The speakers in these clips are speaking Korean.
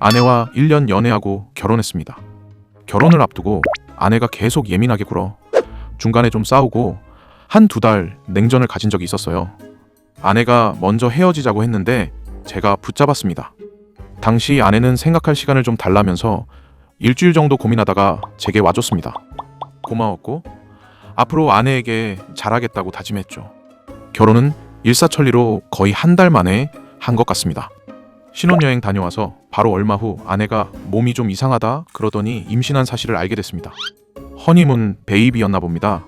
아내와 1년 연애하고 결혼했습니다. 결혼을 앞두고 아내가 계속 예민하게 굴어 중간에 좀 싸우고 한 두 달 냉전을 가진 적이 있었어요. 아내가 먼저 헤어지자고 했는데 제가 붙잡았습니다. 당시 아내는 생각할 시간을 좀 달라면서 일주일 정도 고민하다가 제게 와줬습니다. 고마웠고 앞으로 아내에게 잘하겠다고 다짐했죠. 결혼은 일사천리로 거의 한 달 만에 한 것 같습니다. 신혼여행 다녀와서 바로 얼마 후 아내가 몸이 좀 이상하다 그러더니 임신한 사실을 알게 됐습니다. 허니문 베이비였나 봅니다.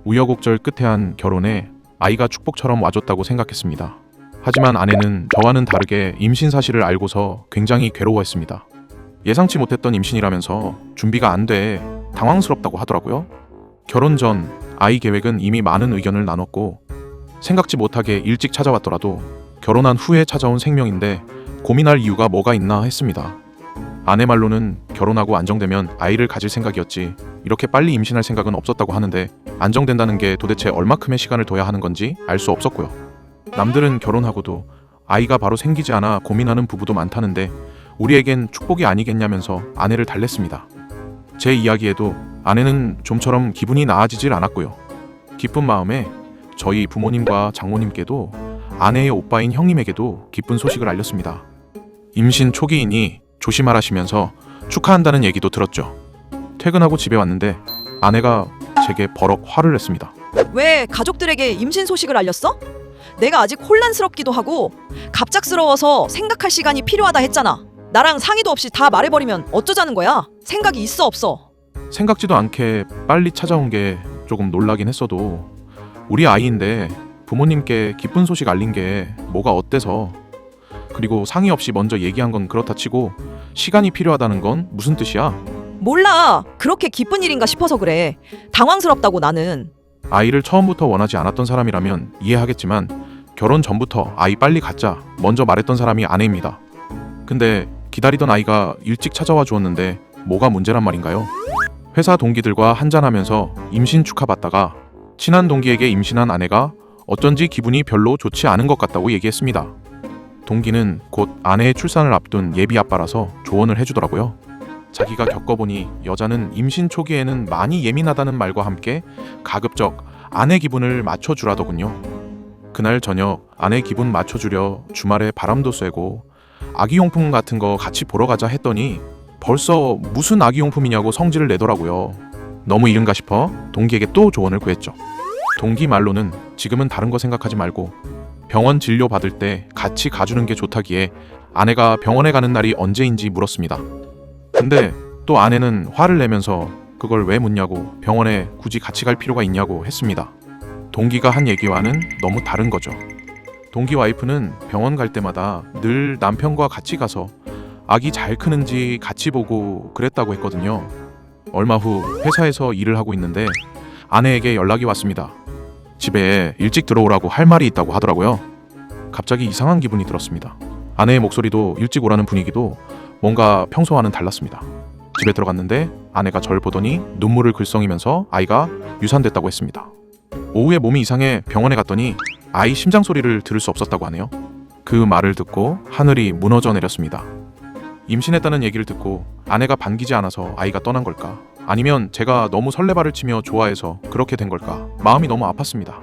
우여곡절 끝에 한 결혼에 아이가 축복처럼 와줬다고 생각했습니다. 하지만 아내는 저와는 다르게 임신 사실을 알고서 굉장히 괴로워했습니다. 예상치 못했던 임신이라면서 준비가 안 돼 당황스럽다고 하더라고요. 결혼 전 아이 계획은 이미 많은 의견을 나눴고 생각지 못하게 일찍 찾아왔더라도 결혼한 후에 찾아온 생명인데 고민할 이유가 뭐가 있나 했습니다. 아내 말로는 결혼하고 안정되면 아이를 가질 생각이었지 이렇게 빨리 임신할 생각은 없었다고 하는데 안정된다는 게 도대체 얼마큼의 시간을 둬야 하는 건지 알 수 없었고요. 남들은 결혼하고도 아이가 바로 생기지 않아 고민하는 부부도 많다는데 우리에겐 축복이 아니겠냐면서 아내를 달랬습니다. 제 이야기에도 아내는 좀처럼 기분이 나아지질 않았고요. 기쁜 마음에 저희 부모님과 장모님께도 아내의 오빠인 형님에게도 기쁜 소식을 알렸습니다. 임신 초기이니 조심하라시면서 축하한다는 얘기도 들었죠. 퇴근하고 집에 왔는데 아내가 제게 버럭 화를 냈습니다. 왜 가족들에게 임신 소식을 알렸어? 내가 아직 혼란스럽기도 하고 갑작스러워서 생각할 시간이 필요하다 했잖아. 나랑 상의도 없이 다 말해버리면 어쩌자는 거야? 생각이 있어 없어? 생각지도 않게 빨리 찾아온 게 조금 놀라긴 했어도 우리 아이인데 부모님께 기쁜 소식 알린 게 뭐가 어때서. 그리고 상의 없이 먼저 얘기한 건 그렇다 치고 시간이 필요하다는 건 무슨 뜻이야? 몰라. 그렇게 기쁜 일인가 싶어서 그래. 당황스럽다고 나는. 아이를 처음부터 원하지 않았던 사람이라면 이해하겠지만 결혼 전부터 아이 빨리 갖자 먼저 말했던 사람이 아내입니다. 근데 기다리던 아이가 일찍 찾아와 주었는데 뭐가 문제란 말인가요? 회사 동기들과 한잔하면서 임신 축하받다가 친한 동기에게 임신한 아내가 어쩐지 기분이 별로 좋지 않은 것 같다고 얘기했습니다. 동기는 곧 아내의 출산을 앞둔 예비 아빠라서 조언을 해주더라고요. 자기가 겪어보니 여자는 임신 초기에는 많이 예민하다는 말과 함께 가급적 아내 기분을 맞춰주라더군요. 그날 저녁 아내 기분 맞춰주려 주말에 바람도 쐬고 아기용품 같은 거 같이 보러 가자 했더니 벌써 무슨 아기용품이냐고 성질을 내더라고요. 너무 이른가 싶어 동기에게 또 조언을 구했죠. 동기 말로는 지금은 다른 거 생각하지 말고 병원 진료 받을 때 같이 가주는 게 좋다기에 아내가 병원에 가는 날이 언제인지 물었습니다. 근데 또 아내는 화를 내면서 그걸 왜 묻냐고 병원에 굳이 같이 갈 필요가 있냐고 했습니다. 동기가 한 얘기와는 너무 다른 거죠. 동기 와이프는 병원 갈 때마다 늘 남편과 같이 가서 아기 잘 크는지 같이 보고 그랬다고 했거든요. 얼마 후 회사에서 일을 하고 있는데 아내에게 연락이 왔습니다. 집에 일찍 들어오라고 할 말이 있다고 하더라고요. 갑자기 이상한 기분이 들었습니다. 아내의 목소리도 일찍 오라는 분위기도 뭔가 평소와는 달랐습니다. 집에 들어갔는데 아내가 절 보더니 눈물을 글썽이면서 아이가 유산됐다고 했습니다. 오후에 몸이 이상해 병원에 갔더니 아이 심장 소리를 들을 수 없었다고 하네요. 그 말을 듣고 하늘이 무너져 내렸습니다. 임신했다는 얘기를 듣고 아내가 반기지 않아서 아이가 떠난 걸까? 아니면 제가 너무 설레발을 치며 좋아해서 그렇게 된 걸까? 마음이 너무 아팠습니다.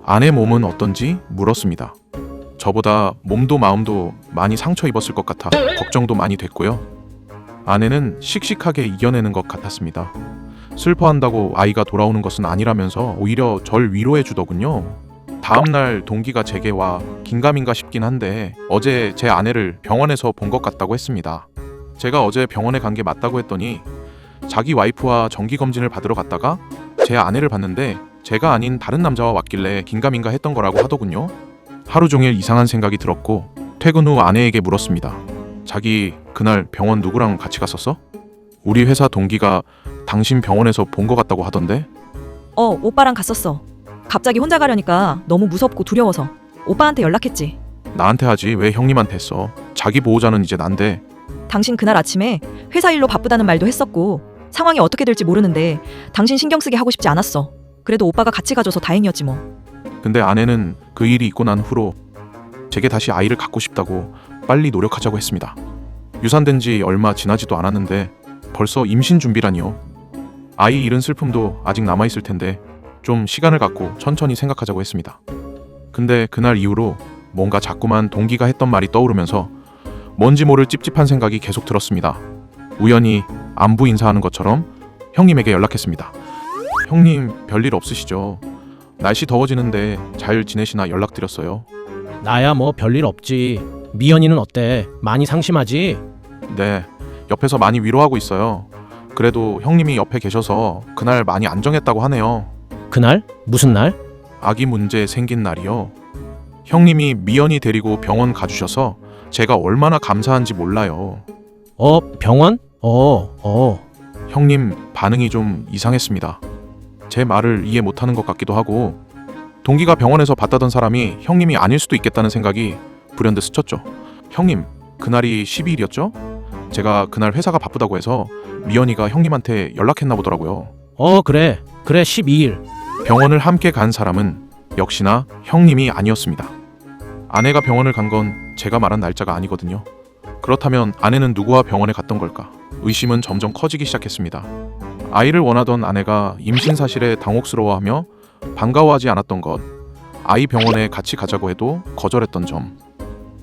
아내 몸은 어떤지 물었습니다. 저보다 몸도 마음도 많이 상처 입었을 것 같아 걱정도 많이 됐고요. 아내는 씩씩하게 이겨내는 것 같았습니다. 슬퍼한다고 아이가 돌아오는 것은 아니라면서 오히려 절 위로해 주더군요. 다음날 동기가 제게 와 긴가민가 싶긴 한데 어제 제 아내를 병원에서 본 것 같다고 했습니다. 제가 어제 병원에 간 게 맞다고 했더니 자기 와이프와 정기검진을 받으러 갔다가 제 아내를 봤는데 제가 아닌 다른 남자와 왔길래 긴가민가 했던 거라고 하더군요. 하루 종일 이상한 생각이 들었고 퇴근 후 아내에게 물었습니다. 자기 그날 병원 누구랑 같이 갔었어? 우리 회사 동기가 당신 병원에서 본 것 같다고 하던데? 오빠랑 갔었어. 갑자기 혼자 가려니까 너무 무섭고 두려워서 오빠한테 연락했지. 나한테 하지 왜 형님한테 했어? 자기 보호자는 이제 난데. 당신 그날 아침에 회사 일로 바쁘다는 말도 했었고 상황이 어떻게 될지 모르는데 당신 신경 쓰게 하고 싶지 않았어. 그래도 오빠가 같이 가줘서 다행이었지 뭐. 근데 아내는 그 일이 있고 난 후로 제게 다시 아이를 갖고 싶다고 빨리 노력하자고 했습니다. 유산된 지 얼마 지나지도 않았는데 벌써 임신 준비라니요. 아이 잃은 슬픔도 아직 남아있을 텐데 좀 시간을 갖고 천천히 생각하자고 했습니다. 근데 그날 이후로 뭔가 자꾸만 동기가 했던 말이 떠오르면서 뭔지 모를 찝찝한 생각이 계속 들었습니다. 우연히 안부 인사하는 것처럼 형님에게 연락했습니다. 형님, 별일 없으시죠? 날씨 더워지는데 잘 지내시나 연락드렸어요. 나야 뭐 별일 없지. 미연이는 어때? 많이 상심하지? 네, 옆에서 많이 위로하고 있어요. 그래도 형님이 옆에 계셔서 그날 많이 안정했다고 하네요. 그날? 무슨 날? 아기 문제 생긴 날이요. 형님이 미연이 데리고 병원 가주셔서 제가 얼마나 감사한지 몰라요. 병원? 형님 반응이 좀 이상했습니다. 제 말을 이해 못하는 것 같기도 하고 동기가 병원에서 봤다던 사람이 형님이 아닐 수도 있겠다는 생각이 불현듯 스쳤죠. 형님, 그날이 12일이었죠? 제가 그날 회사가 바쁘다고 해서 미연이가 형님한테 연락했나 보더라고요. 그래 12일. 병원을 함께 간 사람은 역시나 형님이 아니었습니다. 아내가 병원을 간 건 제가 말한 날짜가 아니거든요. 그렇다면 아내는 누구와 병원에 갔던 걸까? 의심은 점점 커지기 시작했습니다. 아이를 원하던 아내가 임신 사실에 당혹스러워하며 반가워하지 않았던 것, 아이 병원에 같이 가자고 해도 거절했던 점,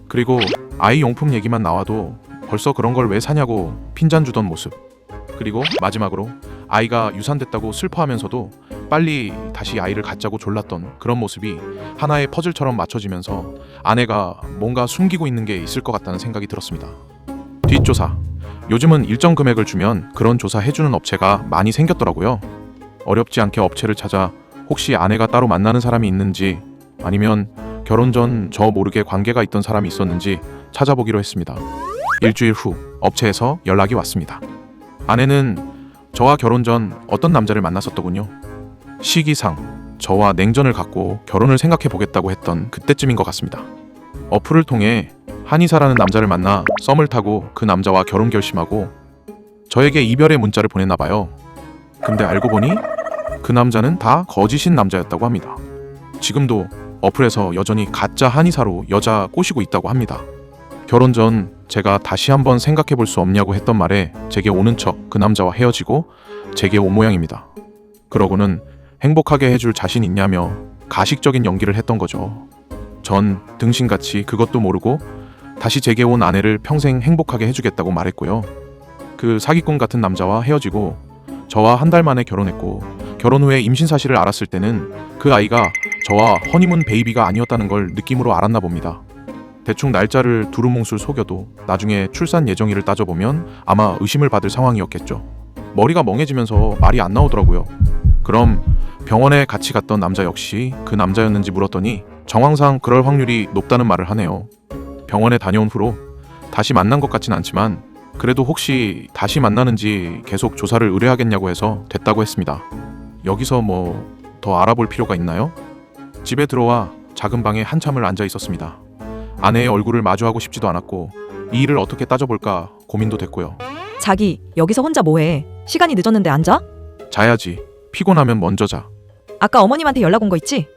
그리고 아이 용품 얘기만 나와도 벌써 그런 걸 왜 사냐고 핀잔 주던 모습, 그리고 마지막으로 아이가 유산됐다고 슬퍼하면서도 빨리 다시 아이를 갖자고 졸랐던 그런 모습이 하나의 퍼즐처럼 맞춰지면서 아내가 뭔가 숨기고 있는 게 있을 것 같다는 생각이 들었습니다. 뒷조사. 요즘은 일정 금액을 주면 그런 조사 해주는 업체가 많이 생겼더라고요. 어렵지 않게 업체를 찾아 혹시 아내가 따로 만나는 사람이 있는지 아니면 결혼 전 저 모르게 관계가 있던 사람이 있었는지 찾아보기로 했습니다. 일주일 후 업체에서 연락이 왔습니다. 아내는 저와 결혼 전 어떤 남자를 만났었더군요. 시기상 저와 냉전을 갖고 결혼을 생각해 보겠다고 했던 그때쯤인 것 같습니다. 어플을 통해 한의사라는 남자를 만나 썸을 타고 그 남자와 결혼 결심하고 저에게 이별의 문자를 보냈나 봐요. 근데 알고 보니 그 남자는 다 거짓인 남자였다고 합니다. 지금도 어플에서 여전히 가짜 한의사로 여자 꼬시고 있다고 합니다. 결혼 전 제가 다시 한번 생각해 볼 수 없냐고 했던 말에 제게 오는 척 그 남자와 헤어지고 제게 온 모양입니다. 그러고는 행복하게 해줄 자신 있냐며 가식적인 연기를 했던 거죠. 전 등신같이 그것도 모르고 다시 제게 온 아내를 평생 행복하게 해주겠다고 말했고요. 그 사기꾼 같은 남자와 헤어지고 저와 한 달 만에 결혼했고 결혼 후에 임신 사실을 알았을 때는 그 아이가 저와 허니문 베이비가 아니었다는 걸 느낌으로 알았나 봅니다. 대충 날짜를 두루뭉술 속여도 나중에 출산 예정일을 따져보면 아마 의심을 받을 상황이었겠죠. 머리가 멍해지면서 말이 안 나오더라고요. 그럼 병원에 같이 갔던 남자 역시 그 남자였는지 물었더니 정황상 그럴 확률이 높다는 말을 하네요. 병원에 다녀온 후로 다시 만난 것 같진 않지만 그래도 혹시 다시 만나는지 계속 조사를 의뢰하겠냐고 해서 됐다고 했습니다. 여기서 뭐 더 알아볼 필요가 있나요? 집에 들어와 작은 방에 한참을 앉아 있었습니다. 아내의 얼굴을 마주하고 싶지도 않았고 이 일을 어떻게 따져볼까 고민도 됐고요. 자기, 여기서 혼자 뭐해? 시간이 늦었는데 앉아? 자야지. 피곤하면 먼저 자. 아까 어머님한테 연락 온 거 있지?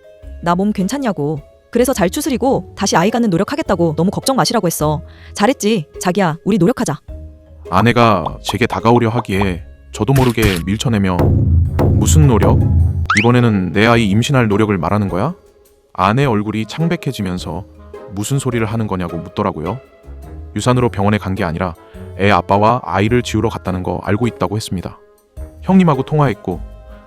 나 몸 괜찮냐고. 그래서 잘 추스리고 다시 아이 갖는 노력하겠다고 너무 걱정 마시라고 했어. 잘했지? 자기야, 우리 노력하자. 아내가 제게 다가오려 하기에 저도 모르게 밀쳐내며 무슨 노력? 이번에는 내 아이 임신할 노력을 말하는 거야? 아내 얼굴이 창백해지면서 무슨 소리를 하는 거냐고 묻더라고요. 유산으로 병원에 간 게 아니라 애 아빠와 아이를 지우러 갔다는 거 알고 있다고 했습니다. 형님하고 통화했고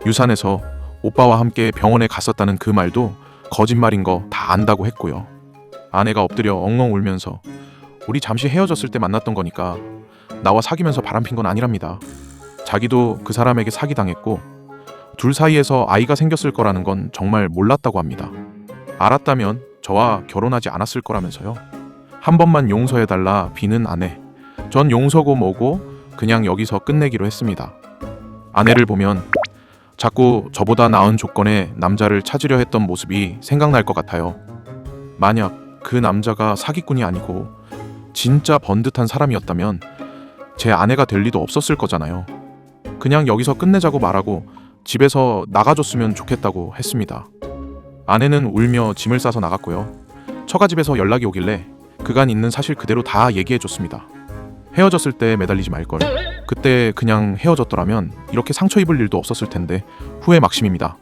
유산해서 오빠와 함께 병원에 갔었다는 그 말도 거짓말인 거 다 안다고 했고요. 아내가 엎드려 엉엉 울면서 우리 잠시 헤어졌을 때 만났던 거니까 나와 사귀면서 바람핀 건 아니랍니다. 자기도 그 사람에게 사기당했고 둘 사이에서 아이가 생겼을 거라는 건 정말 몰랐다고 합니다. 알았다면 저와 결혼하지 않았을 거라면서요. 한 번만 용서해달라 비는 아내. 전 용서고 뭐고 그냥 여기서 끝내기로 했습니다. 아내를 보면 자꾸 저보다 나은 조건의 남자를 찾으려 했던 모습이 생각날 것 같아요. 만약 그 남자가 사기꾼이 아니고 진짜 번듯한 사람이었다면 제 아내가 될 리도 없었을 거잖아요. 그냥 여기서 끝내자고 말하고 집에서 나가줬으면 좋겠다고 했습니다. 아내는 울며 짐을 싸서 나갔고요. 처가집에서 연락이 오길래 그간 있는 사실 그대로 다 얘기해줬습니다. 헤어졌을 때 매달리지 말걸. 그때 그냥 헤어졌더라면 이렇게 상처 입을 일도 없었을 텐데 후회 막심입니다.